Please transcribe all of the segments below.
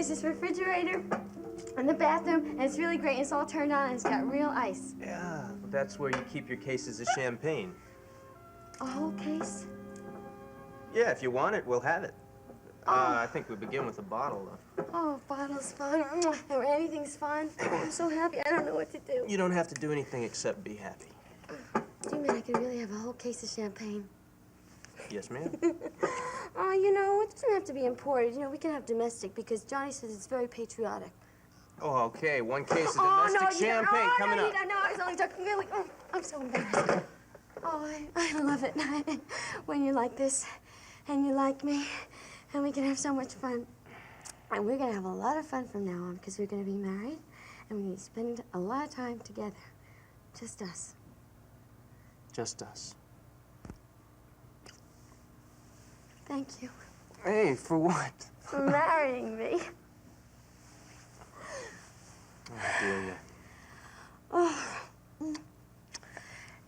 there's this refrigerator in the bathroom, and it's really great. And it's all turned on, and it's got real ice. Yeah, that's where you keep your cases of champagne. A whole case? Yeah, if you want it, we'll have it. Oh. I think we begin with a bottle, though. Oh, bottle's fun. Or anything's fun. I'm so happy. I don't know what to do. You don't have to do anything except be happy. Do you mean I could really have a whole case of champagne? Yes, ma'am. Oh, you know, it doesn't have to be imported. You know, we can have domestic because Johnny says it's very patriotic. Oh, okay. One case of domestic champagne coming up. No, I was only joking. Really. Oh, I'm so embarrassed. Oh, I love it when you're like this and you like me and we can have so much fun. And we're going to have a lot of fun from now on because we're going to be married and we're going to spend a lot of time together. Just us. Just us. Thank you. Hey, for what? For marrying me. Oh, Delia. Oh.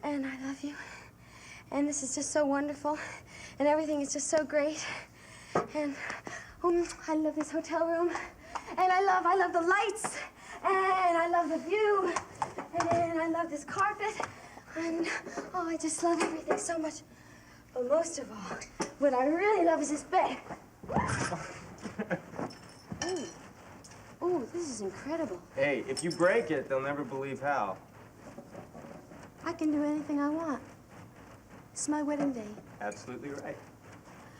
And I love you. And this is just so wonderful. And everything is just so great. And I love this hotel room. And I love the lights. And I love the view. And I love this carpet. And oh, I just love everything so much. But most of all, what I really love is this bed. Ooh, this is incredible. Hey, if you break it, they'll never believe how. I can do anything I want. It's my wedding day. Absolutely right.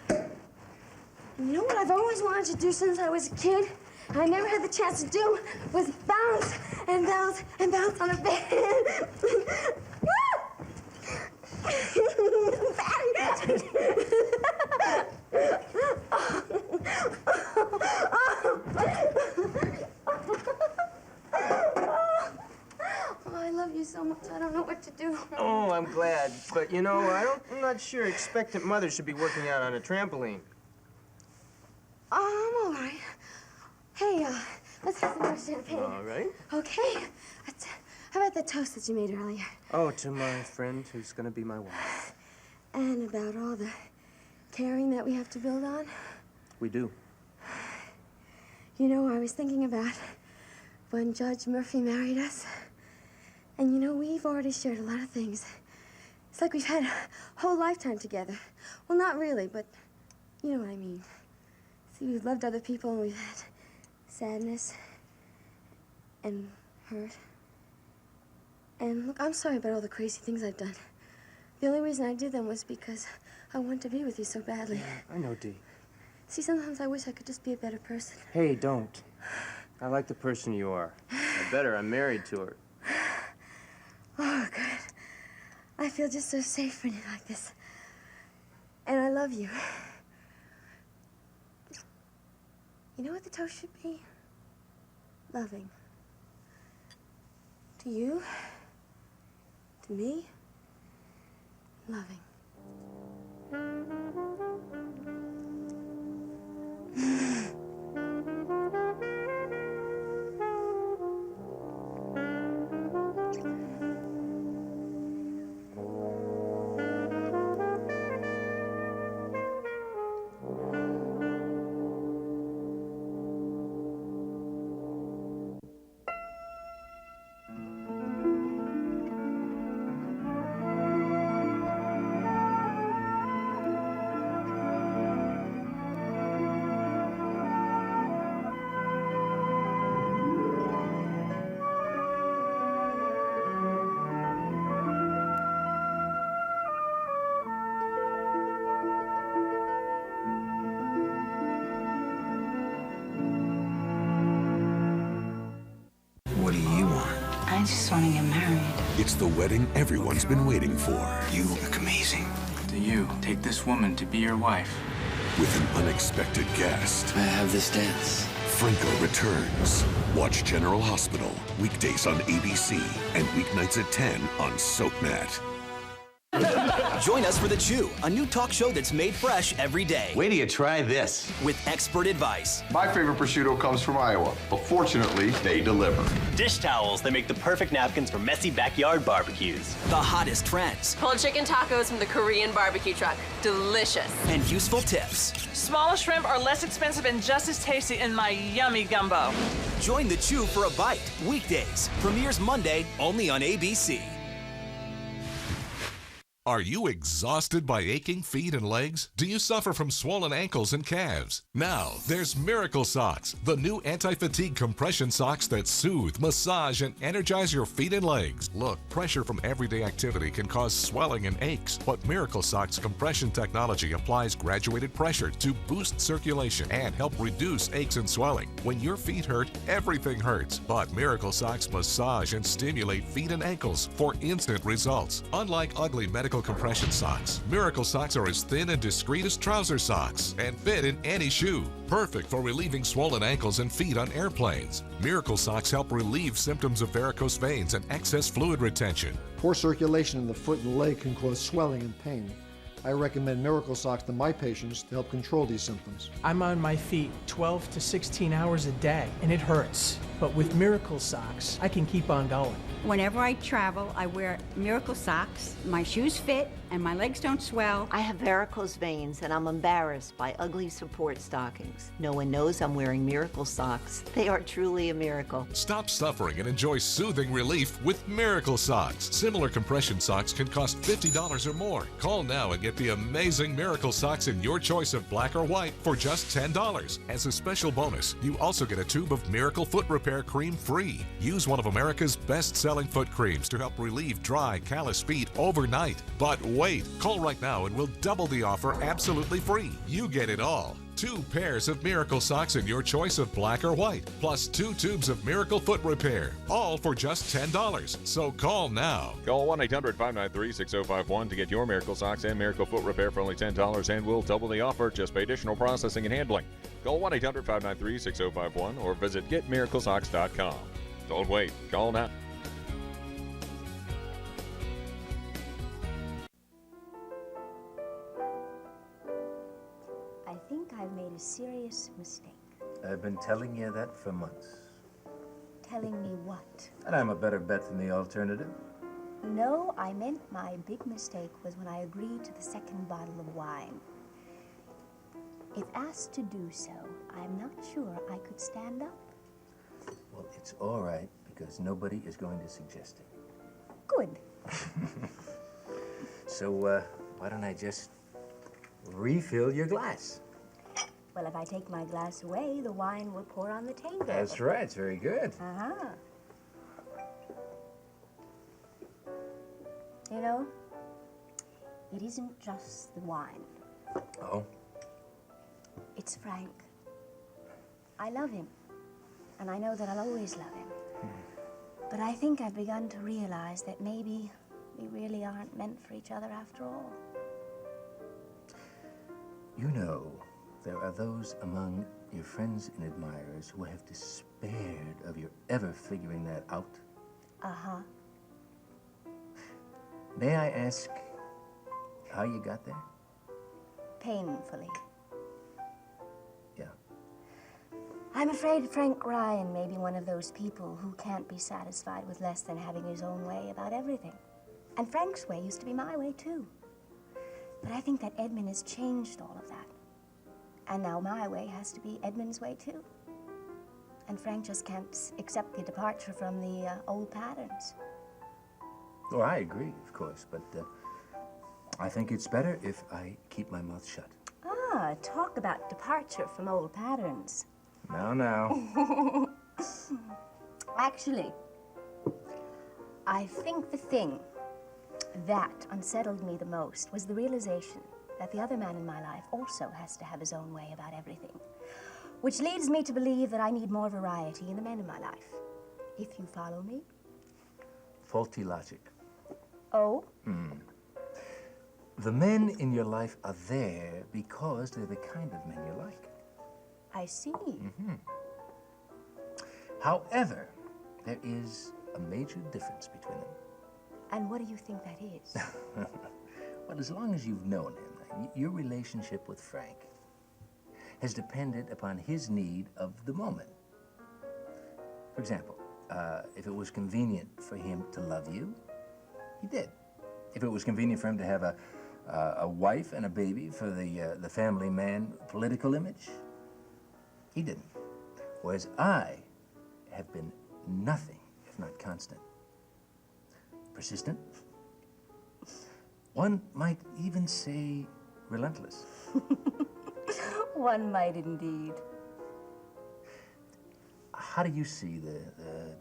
And you know what I've always wanted to do since I was a kid? And I never had the chance to do was bounce and bounce and bounce on a bed. I love you so much, I don't know what to do. Oh, I'm glad. But, you know, I'm not sure expectant mothers should be working out on a trampoline. I'm all right. Hey, let's have some more champagne. All right. Okay. How about the toast that you made earlier? Oh, to my friend who's gonna be my wife. And about all the caring that we have to build on? We do. You know, I was thinking about when Judge Murphy married us. And you know, we've already shared a lot of things. It's like we've had a whole lifetime together. Well, not really, but you know what I mean. See, we've loved other people and we've had sadness and hurt. And look, I'm sorry about all the crazy things I've done. The only reason I did them was because I wanted to be with you so badly. Yeah, I know, Dee. See, sometimes I wish I could just be a better person. Hey, don't. I like the person you are. Or better, I'm married to her. Oh, good. I feel just so safe when you're like this. And I love you. You know what the toast should be? Loving. To you, to me, loving. What do you want? I just want to get married. It's the wedding everyone's been waiting for. You look amazing. Do you take this woman to be your wife? With an unexpected guest. I have this dance. Franco returns. Watch General Hospital, weekdays on ABC and weeknights at 10 on SoapNet. Join us for The Chew, a new talk show that's made fresh every day. Wait till you try this. With expert advice. My favorite prosciutto comes from Iowa, but fortunately, they deliver. Dish towels that make the perfect napkins for messy backyard barbecues. The hottest trends. Pulled chicken tacos from the Korean barbecue truck. Delicious. And useful tips. Smaller shrimp are less expensive and just as tasty in my yummy gumbo. Join The Chew for a bite. Weekdays. Premieres Monday, only on ABC. Are you exhausted by aching feet and legs? Do you suffer from swollen ankles and calves? Now, there's Miracle Socks, the new anti-fatigue compression socks that soothe, massage, and energize your feet and legs. Look, pressure from everyday activity can cause swelling and aches, but Miracle Socks compression technology applies graduated pressure to boost circulation and help reduce aches and swelling. When your feet hurt, everything hurts, but Miracle Socks massage and stimulate feet and ankles for instant results. Unlike ugly medical compression socks, Miracle Socks are as thin and discreet as trouser socks and fit in any shoe. Perfect for relieving swollen ankles and feet on airplanes. Miracle Socks help relieve symptoms of varicose veins and excess fluid retention. Poor circulation in the foot and leg can cause swelling and pain. I recommend Miracle Socks to my patients to help control these symptoms. I'm on my feet 12 to 16 hours a day, and it hurts. But with Miracle Socks, I can keep on going. Whenever I travel, I wear Miracle Socks. My shoes fit and my legs don't swell. I have varicose veins and I'm embarrassed by ugly support stockings. No one knows I'm wearing Miracle Socks. They are truly a miracle. Stop suffering and enjoy soothing relief with Miracle Socks. Similar compression socks can cost $50 or more. Call now and get the amazing Miracle Socks in your choice of black or white for just $10. As a special bonus, you also get a tube of Miracle Foot Repair Cream free. Use one of America's best-selling foot creams to help relieve dry, callous feet overnight. But wait, call right now and we'll double the offer absolutely free. You get it all. 2 pairs of Miracle Socks in your choice of black or white, plus 2 tubes of Miracle Foot Repair, all for just $10. So call now. Call 1-800-593-6051 to get your Miracle Socks and Miracle Foot Repair for only $10, and we'll double the offer. Just pay additional processing and handling. Call 1-800-593-6051 or visit getmiraclesocks.com. Don't wait. Call now. I think I've made a serious mistake. I've been telling you that for months. Telling me what? And I'm a better bet than the alternative. No, I meant my big mistake was when I agreed to the second bottle of wine. If asked to do so, I'm not sure I could stand up. Well, it's all right, because nobody is going to suggest it. Good. So, why don't I just refill your glass? Well, if I take my glass away, the wine will pour on the table. That's right. It's very good. Uh-huh. You know, it isn't just the wine. Oh? It's Frank. I love him, and I know that I'll always love him. But I think I've begun to realize that maybe we really aren't meant for each other after all. You know, there are those among your friends and admirers who have despaired of your ever figuring that out. Uh-huh. May I ask how you got there? Painfully. Yeah. I'm afraid Frank Ryan may be one of those people who can't be satisfied with less than having his own way about everything. And Frank's way used to be my way, too. But I think that Edmund has changed all of that. And now my way has to be Edmund's way, too. And Frank just can't accept the departure from the old patterns. Well, I agree, of course, but I think it's better if I keep my mouth shut. Ah, talk about departure from old patterns. Now. Actually, I think the thing that unsettled me the most was the realization that the other man in my life also has to have his own way about everything, which leads me to believe that I need more variety in the men in my life. If you follow me? Faulty logic. Oh? The men in your life are there because they're the kind of men you like. I see. However, there is a major difference between them. And what do you think that is? Well, as long as you've known him, your relationship with Frank has depended upon his need of the moment. For example, if it was convenient for him to love you, he did. If it was convenient for him to have a wife and a baby for the family man political image, he didn't. Whereas I have been nothing if not constant. Persistent. One might even say relentless. One might indeed. How do you see the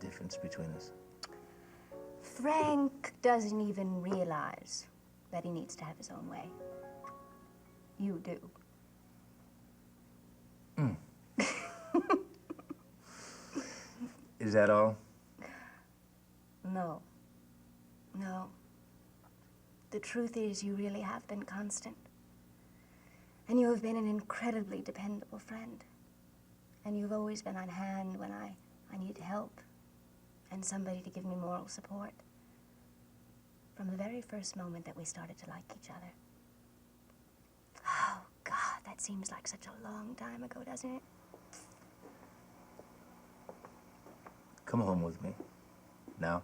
difference between us? Frank doesn't even realize that he needs to have his own way. You do. Is that all? No. No. The truth is, you really have been constant. And you have been an incredibly dependable friend. And you've always been on hand when I needed help and somebody to give me moral support. From the very first moment that we started to like each other. Oh, God, that seems like such a long time ago, doesn't it? Come home with me. Now.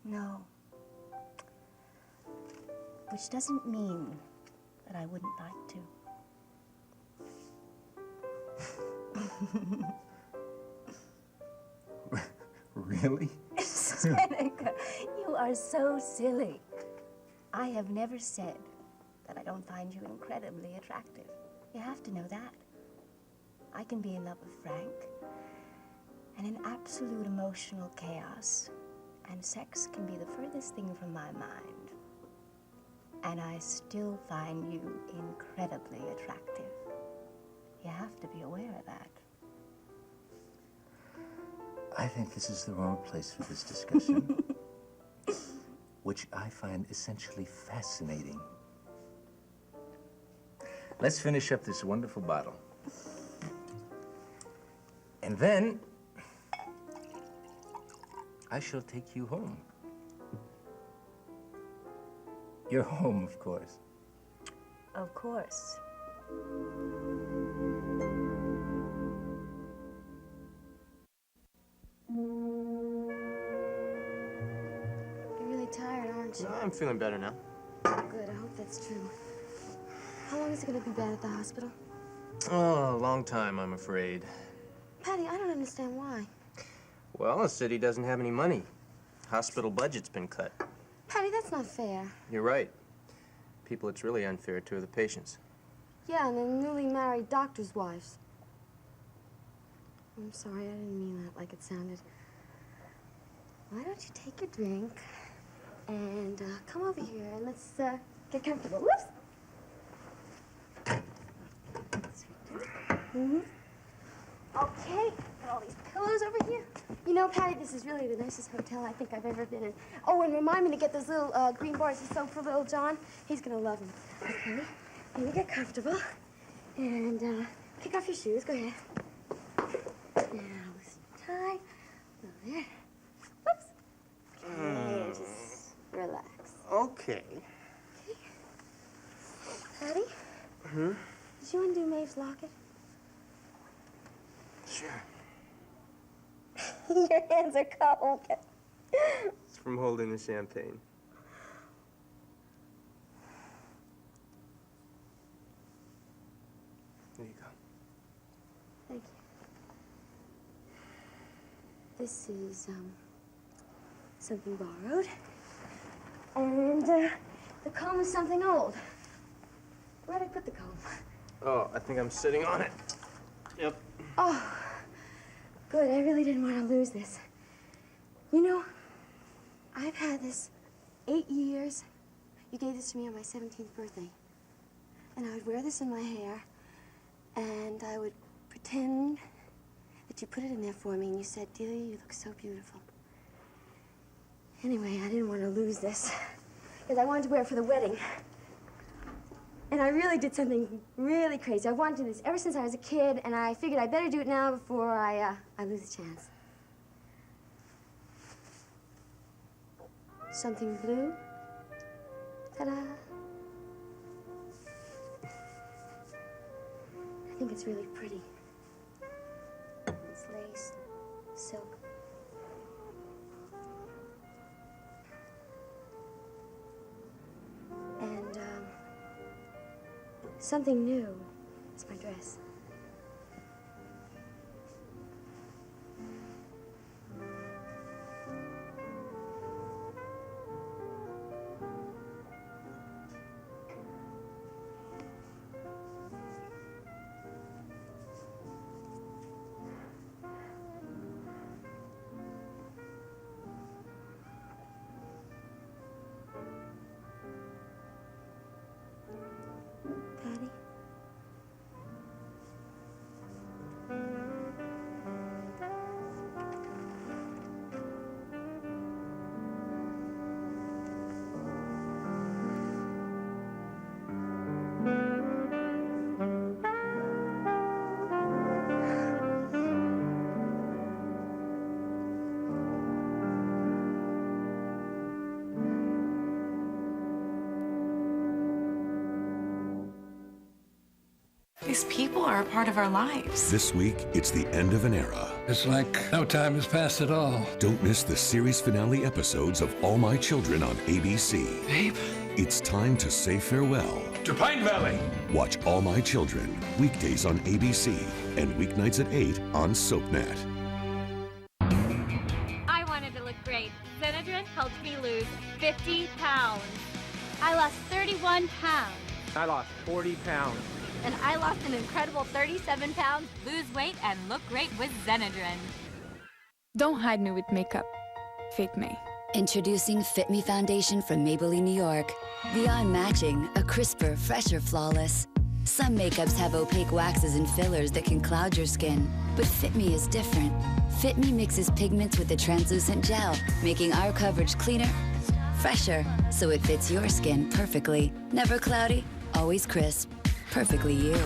No. Which doesn't mean that I wouldn't like to. Really? Seneca, you are so silly. I have never said that I don't find you incredibly attractive. You have to know that. I can be in love with Frank, and in absolute emotional chaos, and sex can be the furthest thing from my mind. And I still find you incredibly attractive. You have to be aware of that. I think this is the wrong place for this discussion, which I find essentially fascinating. Let's finish up this wonderful bottle. And then, I shall take you home. You're home, of course. Of course. You're really tired, aren't you? No, I'm feeling better now. Good, I hope that's true. How long is it gonna be bad at the hospital? Oh, a long time, I'm afraid. Patty, I don't understand why. Well, the city doesn't have any money. Hospital budget's been cut. Patty, that's not fair. You're right. People it's really unfair to are the patients. Yeah, and the newly married doctors' wives. I'm sorry, I didn't mean that like it sounded. Why don't you take your drink and come over here and let's get comfortable. Whoops! Okay, got all these pillows over here. You know, Patty, this is really the nicest hotel I think I've ever been in. Oh, and remind me to get those little green bars of soap for little John. He's gonna love them. Okay, let me get comfortable. And kick off your shoes. Go ahead. Now, loosen tie. Over there. Whoops. Okay, and just relax. Okay. Patty? Hmm? Did you undo Maeve's locket? Sure. Your hands are cold. It's from holding the champagne. There you go. Thank you. This is, something borrowed. And, the comb is something old. Where'd I put the comb? Oh, I think I'm sitting on it. Yep. Oh, good. I really didn't want to lose this. You know, I've had this 8 years. You gave this to me on my 17th birthday. And I would wear this in my hair, and I would pretend that you put it in there for me, and you said, Delia, you look so beautiful. Anyway, I didn't want to lose this, because I wanted to wear it for the wedding. And I really did something really crazy. I wanted to do this ever since I was a kid, and I figured I better do it now before I lose the chance. something blue. Ta-da! I think it's really pretty. It's lace, silk. And, something new is my dress. Patty? These people are a part of our lives. This week, it's the end of an era. It's like no time has passed at all. Don't miss the series finale episodes of All My Children on ABC. Babe? It's time to say farewell To Pine Valley. Watch All My Children, weekdays on ABC and weeknights at 8 on SoapNet. I wanted to look great. Benadryl helped me lose 50 pounds. I lost 31 pounds. I lost 40 pounds. And I lost an incredible 37 pounds. Lose weight and look great with Benadryl. Don't hide me with makeup. Fit me. Introducing Fit Me Foundation from Maybelline, New York. Beyond matching, a crisper, fresher, flawless. Some makeups have opaque waxes and fillers that can cloud your skin, but Fit Me is different. Fit Me mixes pigments with a translucent gel, making our coverage cleaner, fresher, so it fits your skin perfectly. Never cloudy, always crisp. Perfectly you.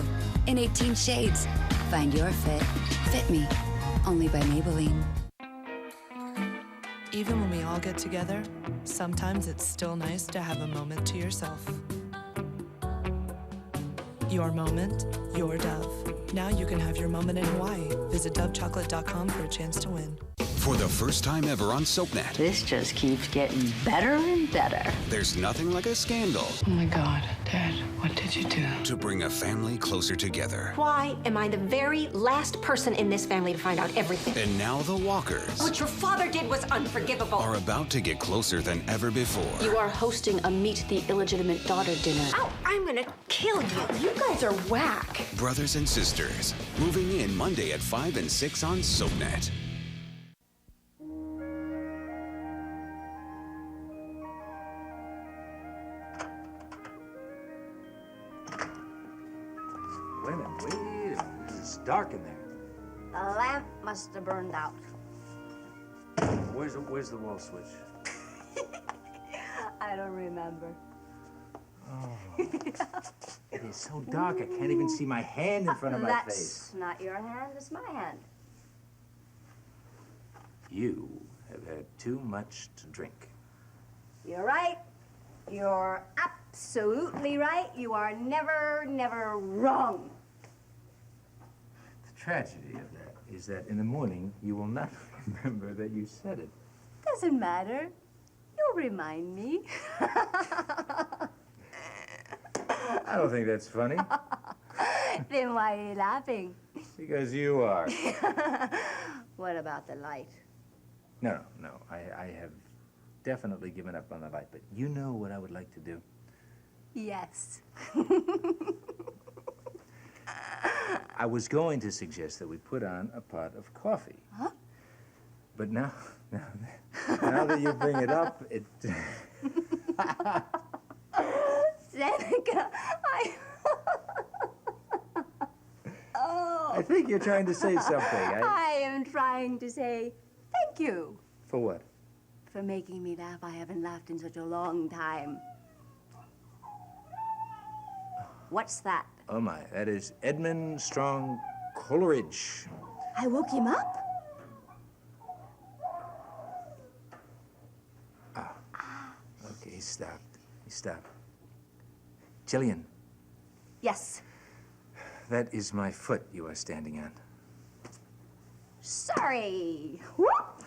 In 18 shades. Find your fit. Fit Me. Only by Maybelline. Even when we all get together, sometimes it's still nice to have a moment to yourself. Your moment, your Dove. Now you can have your moment in Hawaii. Visit dovechocolate.com for a chance to win. For the first time ever on SoapNet, This just keeps getting better and better. there's nothing like a scandal Oh my God, Dad, what did you do? to bring a family closer together. Why am I the very last person in this family to find out everything? And now the Walkers What your father did was unforgivable. are about to get closer than ever before. You are hosting a Meet the Illegitimate Daughter dinner. Ow, I'm gonna kill you. You guys are whack. Brothers and sisters, moving in Monday at 5 and 6 on SoapNet. Wait a minute. It's dark in there. The lamp must have burned out. Where's the wall switch? I don't remember. It is so dark, I can't even see my hand in front of my That's face. not your hand, it's my hand. You have had too much to drink. You're right. You're absolutely right. You are never, never wrong. The tragedy of that is that in the morning, you will not remember that you said it. Doesn't matter. You'll remind me. I don't think that's funny, Then why are you laughing? because you are. What about the light? No. I have definitely given up on the light, but you know what I would like to do? Yes. I was going to suggest that we put on a pot of coffee. Huh? But now that you bring it up, it... Seneca, Oh. I think you're trying to say something. I am trying to say thank you For what? for making me laugh. I haven't laughed in such a long time. What's that? Oh my, that is Edmund Strong Coleridge. I woke him up? stopped. He stopped. Jillian, Yes. that is my foot you are standing on. Sorry.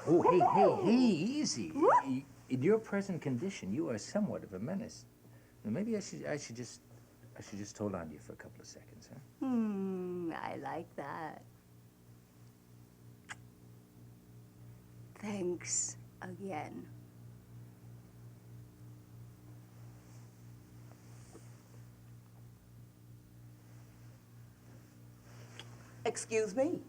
Oh, hey, easy. In your present condition, you are somewhat of a menace. Now, maybe I should just hold on to you for a couple of seconds, huh? I like that. Thanks again. Excuse me.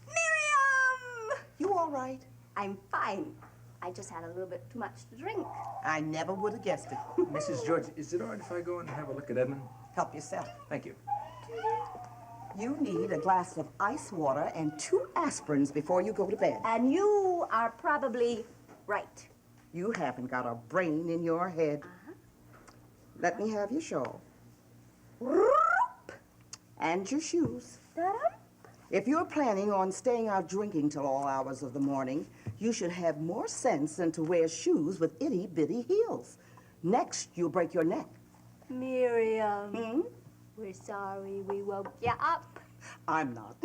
Miriam! You all right? I'm fine. I just had a little bit too much to drink. I never would have guessed it. Mrs. George, is it all right if I go and have a look at Edmund? Help yourself. Thank you. You need a glass of ice water and 2 aspirins before you go to bed. And you are probably right. You haven't got a brain in your head. Let me have your shawl. And your shoes. If you're planning on staying out drinking till all hours of the morning, you should have more sense than to wear shoes with itty-bitty heels. Next, you'll break your neck. Miriam. We're sorry we woke you up. I'm not.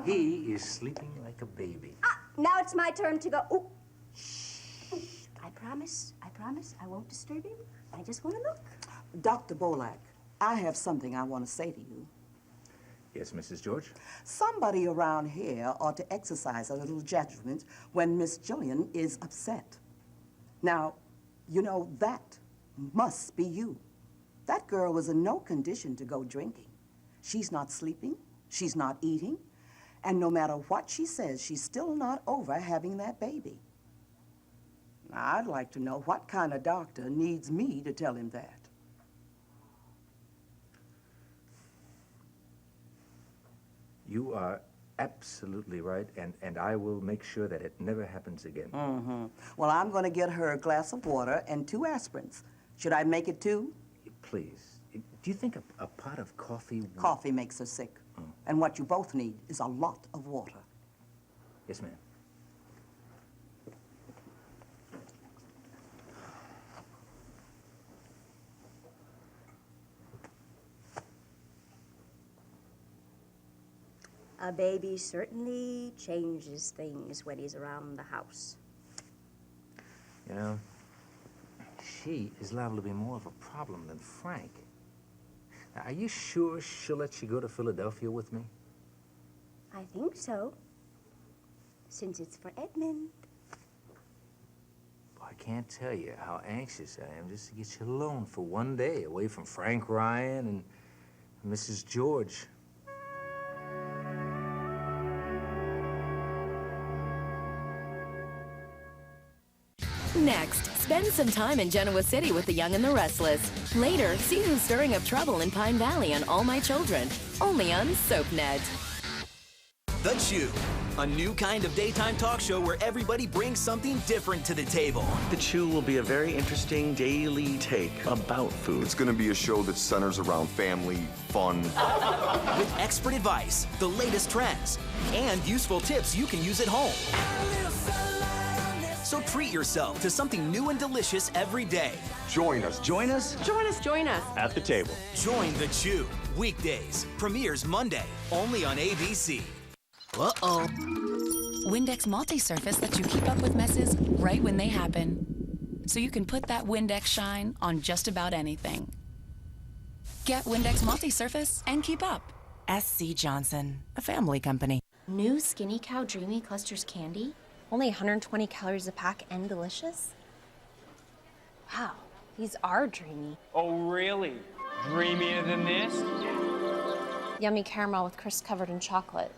He is sleeping like a baby. Now it's my turn to go. Ooh. Shh. I promise, I won't disturb him. I just want to look. Dr. Bolak, I have something I want to say to you. Yes, Mrs. George? Somebody around here ought to exercise a little judgment when Miss Jillian is upset. Now, you know, that must be you. That girl was in no condition to go drinking. She's not sleeping, she's not eating, and no matter what she says, she's still not over having that baby. Now, I'd like to know what kind of doctor needs me to tell him that. You are absolutely right, and I will make sure that it never happens again. Well, I'm going to get her a glass of water and 2 aspirins. Should I make it 2? Please. Do you think a pot of coffee... Coffee makes her sick. And what you both need is a lot of water. Yes, ma'am. A baby certainly changes things when he's around the house. You know, she is liable to be more of a problem than Frank. Now, are you sure she'll let you go to Philadelphia with me? I think so. Since it's for Edmund. Well, I can't tell you how anxious I am just to get you alone for one day away from Frank Ryan and Mrs. George. Next, spend some time in Genoa City with the Young and the Restless. Later, see who's stirring up trouble in Pine Valley on All My Children. Only on SoapNet. The Chew, a new kind of daytime talk show where everybody brings something different to the table. The Chew will be a very interesting daily take about food. It's going to be a show that centers around family, fun. With expert advice, the latest trends, and useful tips you can use at home. So treat yourself to something new and delicious every day. Join us. Join us? Join us. Join us. At the table. Join The Chew. Weekdays. Premieres Monday. Only on ABC. Uh-oh. Windex Multi-Surface lets you keep up with messes right when they happen. So you can put that Windex shine on just about anything. Get Windex Multi-Surface and keep up. SC Johnson, a family company. New Skinny Cow Dreamy Clusters candy? Only 120 calories a pack and delicious? Wow, these are dreamy. Oh, really? Dreamier than this? Yummy caramel with crisp covered in chocolate.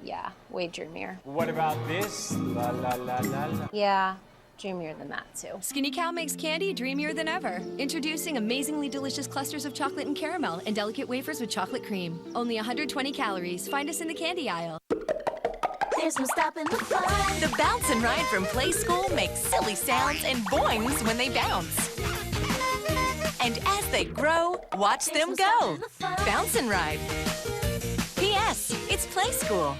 Yeah, way dreamier. What about this? La la la la la. Yeah, dreamier than that too. Skinny Cow makes candy dreamier than ever. Introducing amazingly delicious clusters of chocolate and caramel and delicate wafers with chocolate cream. Only 120 calories. Find us in the candy aisle. There's no stopping the fun. The Bounce and Ride from Play School makes silly sounds and boings when they bounce. And as they grow, watch them go. Bounce and Ride. P.S. It's Play School.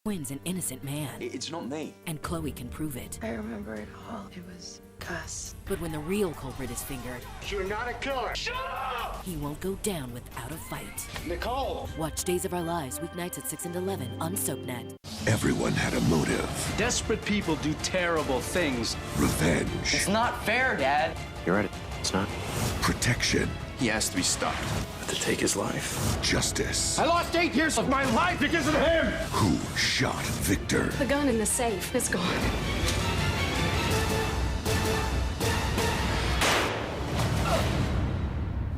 Quinn's an innocent man. It's not me. And Chloe can prove it. I remember it all. It was Gus. But when the real culprit is fingered, you're not a killer. Shut up! he won't go down without a fight. Nicole! Watch Days of Our Lives weeknights at 6 and 11 on SoapNet. Everyone had a motive. Desperate people do terrible things. Revenge. It's not fair, Dad. You're right. It's not. Protection. He has to be stopped. But to take his life. Justice. I lost 8 years of my life because of him! Who shot Victor? The gun in the safe is gone.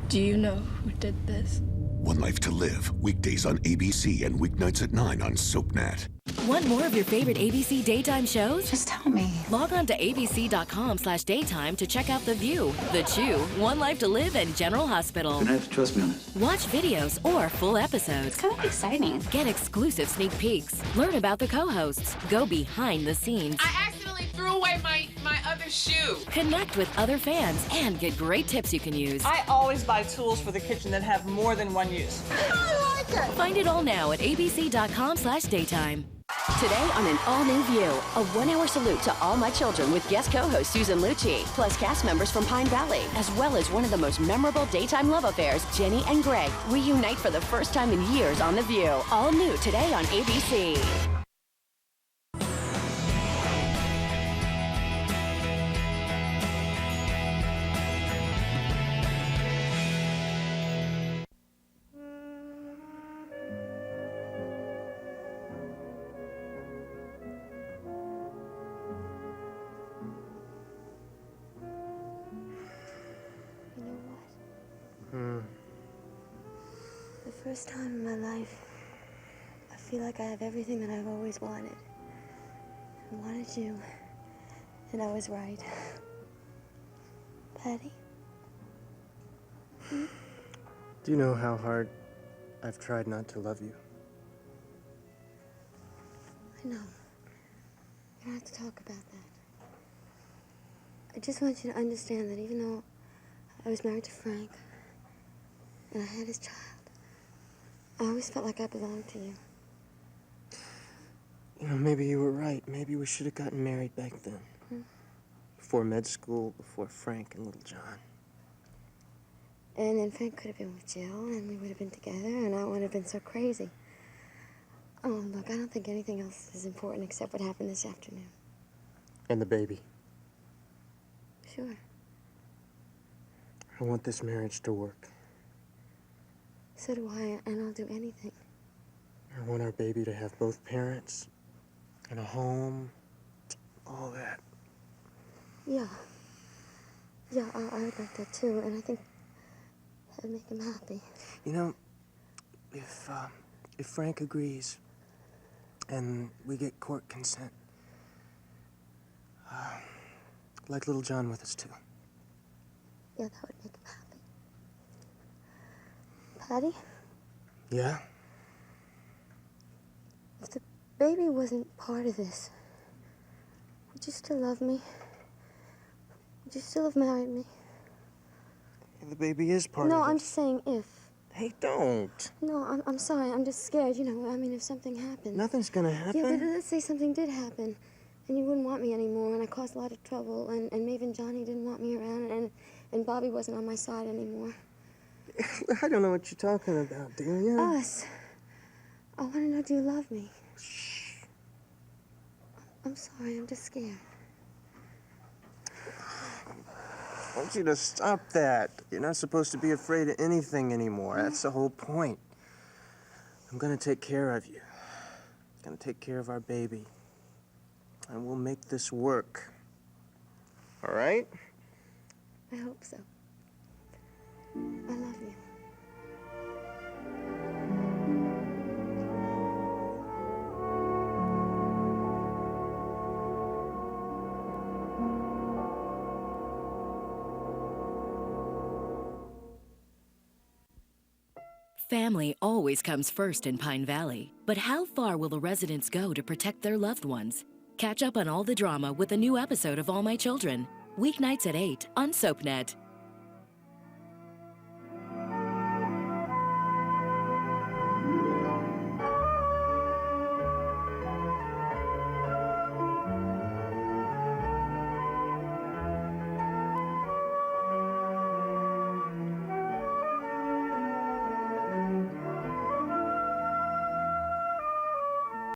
Do you know who did this? One Life to Live. Weekdays on ABC and weeknights at 9 on SoapNet. Want more of your favorite ABC daytime shows? Just tell me. Log on to abc.com/daytime to check out The View, The Chew, One Life to Live, and General Hospital. You're gonna have to trust me on this. Watch videos or full episodes. It's kind of exciting. Get exclusive sneak peeks. Learn about the co-hosts. Go behind the scenes. I accidentally threw away my other shoe. Connect with other fans and get great tips you can use. I always buy tools for the kitchen that have more than one use. I like it. Find it all now at abc.com/daytime. Today on an all-new View, a 1-hour salute to all my children with guest co-host Susan Lucci, plus cast members from Pine Valley, as well as one of the most memorable daytime love affairs, Jenny and Greg, reunite for the first time in years on The View. All new today on ABC. The first time in my life, I feel like I have everything that I've always wanted. I wanted you, and I was right. Patty? Do you know how hard I've tried not to love you? I know. You don't have to talk about that. I just want you to understand that even though I was married to Frank, and I had his child, I always felt like I belonged to you. You know, maybe you were right. Maybe we should have gotten married back then. Before med school, before Frank and little John. And then Frank could have been with Jill, and we would have been together, and I wouldn't have been so crazy. Oh, look, I don't think anything else is important except what happened this afternoon. And the baby. Sure. I want this marriage to work. So do I, and I'll do anything. I want our baby to have both parents and a home, all that. Yeah. Yeah, I would like that too, and I think that would make him happy. You know, if Frank agrees and we get court consent, I'd like little John with us too. Yeah, that would make him happy. Patty, Yeah? if the baby wasn't part of this, would you still love me? Would you still have married me? The baby is part of it. No, I'm just saying if. Hey, don't. No, I'm sorry. I'm just scared. You know, I mean, if something happened. Nothing's gonna happen. Yeah, but let's say something did happen, and you wouldn't want me anymore, and I caused a lot of trouble, and Maeve and Johnny didn't want me around, and Bobby wasn't on my side anymore. I don't know what you're talking about, Delia. Us. I want to know, do you love me? Shh. I'm sorry. I'm just scared. I want you to stop that. You're not supposed to be afraid of anything anymore. That's the whole point. I'm gonna take care of you. I'm gonna take care of our baby. And we'll make this work. All right? I hope so. I love you. Family always comes first in Pine Valley. But how far will the residents go to protect their loved ones? Catch up on all the drama with a new episode of All My Children. Weeknights at 8 on SoapNet.